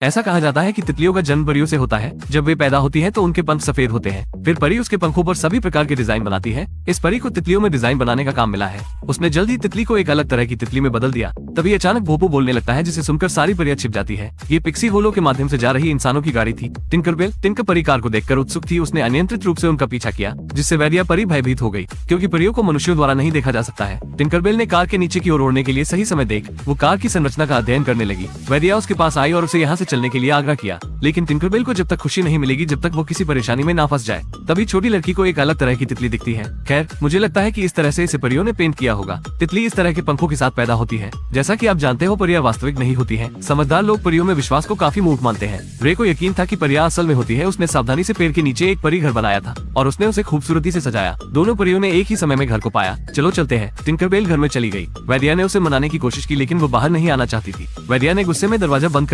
ऐसा कहा जाता है कि तितलियों का जन्म परियों से होता है। जब वे पैदा होती है तो उनके पंख सफेद होते हैं। फिर परी उसके पंखों पर सभी प्रकार के डिजाइन बनाती है। इस परी को तितलियों में डिजाइन बनाने का काम मिला है। उसने जल्द ही तितली को एक अलग तरह की तितली में बदल दिया। तभी अचानक भोपू बोलने लगता है, जिसे सुनकर सारी परियां छिप जाती है। ये पिक्सी होलो के माध्यम से जा रही इंसानों की गाड़ी थी। टिंकरबेल टिंकर परी कार को देखकर उत्सुक थी। उसने अनियंत्रित रूप से उनका पीछा किया, जिससे वेदिया परी भयभीत हो गई, क्योंकि परियों को मनुष्यों द्वारा नहीं देखा जा सकता है। टिंकरबेल ने कार के नीचे की ओर उड़ने के लिए सही समय देख वो कार की संरचना का अध्ययन करने लगी। वेदिया उसके पास आई और उसे यहाँ से चलने के लिए आग्रह किया, लेकिन टिंकरबेल को जब तक खुशी नहीं मिलेगी जब तक वो किसी परेशानी में ना फंस जाए। तभी छोटी लड़की को एक अलग तरह की तितली दिखती है। खैर, मुझे लगता है कि इस तरह से इसे परियों ने पेंट किया होगा। तितली इस तरह के पंखों के साथ पैदा होती है। जैसा कि आप जानते हो, परियां वास्तविक नहीं होती हैं। समझदार लोग परियों में विश्वास को काफी मूर्ख मानते हैं। रे को यकीन था कि परियां असल में होती है। उसने सावधानी से पेड़ के नीचे एक परी घर बनाया था और उसने उसे खूबसूरती से सजाया। दोनों परियों ने एक ही समय में घर को पाया। चलो चलते हैं। टिंकरबेल घर में चली गई। वेदिया ने उसे मनाने की कोशिश की, लेकिन वो बाहर नहीं आना चाहती थी। वेदिया ने गुस्से में दरवाजा बंद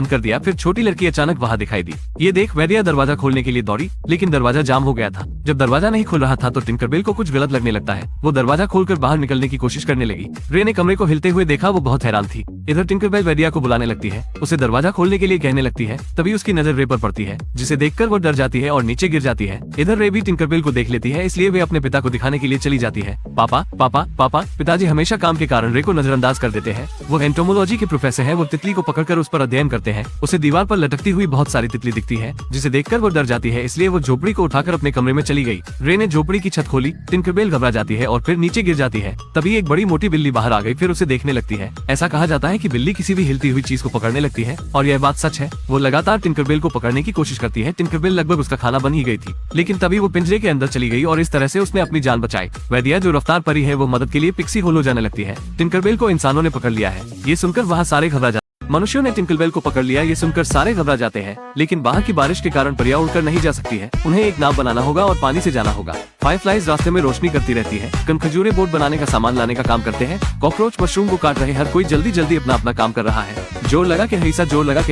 कर दिया। फिर छोटी लड़की अचानक वहाँ दिखाई दी। ये देख वेदिया दरवाजा खोलने के लिए दौड़ी, लेकिन दरवाजा जाम हो गया था। जब दरवाजा नहीं खुल रहा था तो टिंकरबेल को कुछ गलत लगने लगता है। वो दरवाजा खोलकर बाहर निकलने की कोशिश करने लगी। रे ने कमरे को हिलते हुए देखा। वो बहुत हैरान थी। इधर टिंकरबेल वेदिया को बुलाने लगती है, उसे दरवाजा खोलने के लिए कहने लगती है। तभी उसकी नजर रे पर पड़ती है, जिसे देखकर वो डर जाती है और नीचे गिर जाती है। इधर रे भी टिंकरबेल को देख लेती है, इसलिए वे अपने पिता को दिखाने के लिए चली जाती है। पापा पापा पापा। पिताजी हमेशा काम के कारण रे को नजरअंदाज कर देते हैं। वो एंटोमोलॉजी के प्रोफेसर है। वो तितली को पकड़कर उस पर अध्ययन करते हैं। उसे दीवार पर लटकती हुई बहुत सारी तितली दिखती है, जिसे देखकर वो डर जाती है, इसलिए वो झोपड़ी को उठाकर अपने कमरे में चली गई। रे ने झोपड़ी की छत खोली। टिंकरबेल घबरा जाती है और फिर नीचे गिर जाती है। तभी एक बड़ी मोटी बिल्ली बाहर आ गई, फिर उसे देखने लगती है। ऐसा कहा जाता है कि बिल्ली किसी भी हिलती हुई चीज को पकड़ने लगती है, और यह बात सच है। वो लगातार टिंकरबेल को पकड़ने की कोशिश करती है। टिंकरबेल लगभग उसका खाना बन ही गई थी, लेकिन तभी वो पिंजरे के अंदर चली गई और इस तरह से उसने अपनी जान बचाई। वेदिया, जो रफ्तार परी है, वो मदद के लिए पिक्सी होलो जाने लगती है। टिंकरबेल को इंसानों ने पकड़ लिया है। ये सुनकर वहाँ सारे घबरा जाते। मनुष्यों ने टिंकरबेल को पकड़ लिया। ये सुनकर सारे घबरा जाते हैं, लेकिन बाहर की बारिश के कारण परियां उड़कर नहीं जा सकती है। उन्हें एक नाव बनाना होगा और पानी से जाना होगा। फायरफ्लाइज रास्ते में रोशनी करती रहती है। खजूरे बोट बनाने का सामान लाने का काम करते हैं। कॉकरोच मशरूम को काट रहे। हर कोई जल्दी जल्दी अपना अपना काम कर रहा है। जोर लगा के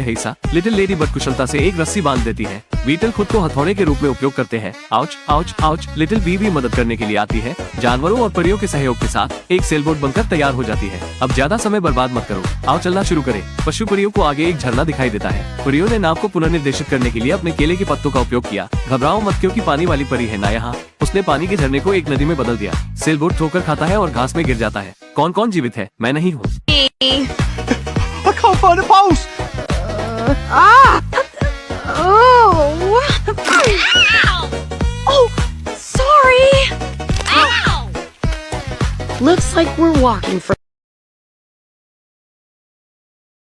हैसा। लिटिल लेडी बट कुशलता से एक रस्सी बांध देती है। बीटल खुद को हथौड़े के रूप में उपयोग करते हैं। Ouch ouch ouch. Little B भी मदद करने के लिए आती है। जानवरों और परियों के सहयोग के साथ एक सेलबोट बनकर तैयार हो जाती है। अब ज्यादा समय बर्बाद मत करो, आओ चलना शुरू करें। पशु परियों को आगे एक झरना दिखाई देता है। परियों ने नाव को पुनर्निर्देशित करने के लिए अपने केले के पत्तों का उपयोग किया। घबराओ मत, क्योंकि पानी वाली परी है ना यहाँ। उसने पानी के झरने को एक नदी में बदल दिया। सेलबोट ठोकर खाता है और घास में गिर जाता है। कौन कौन जीवित है? मैं नहीं हूँ। I can't find a pulse. Oh! Oh, sorry. Looks like we're walking for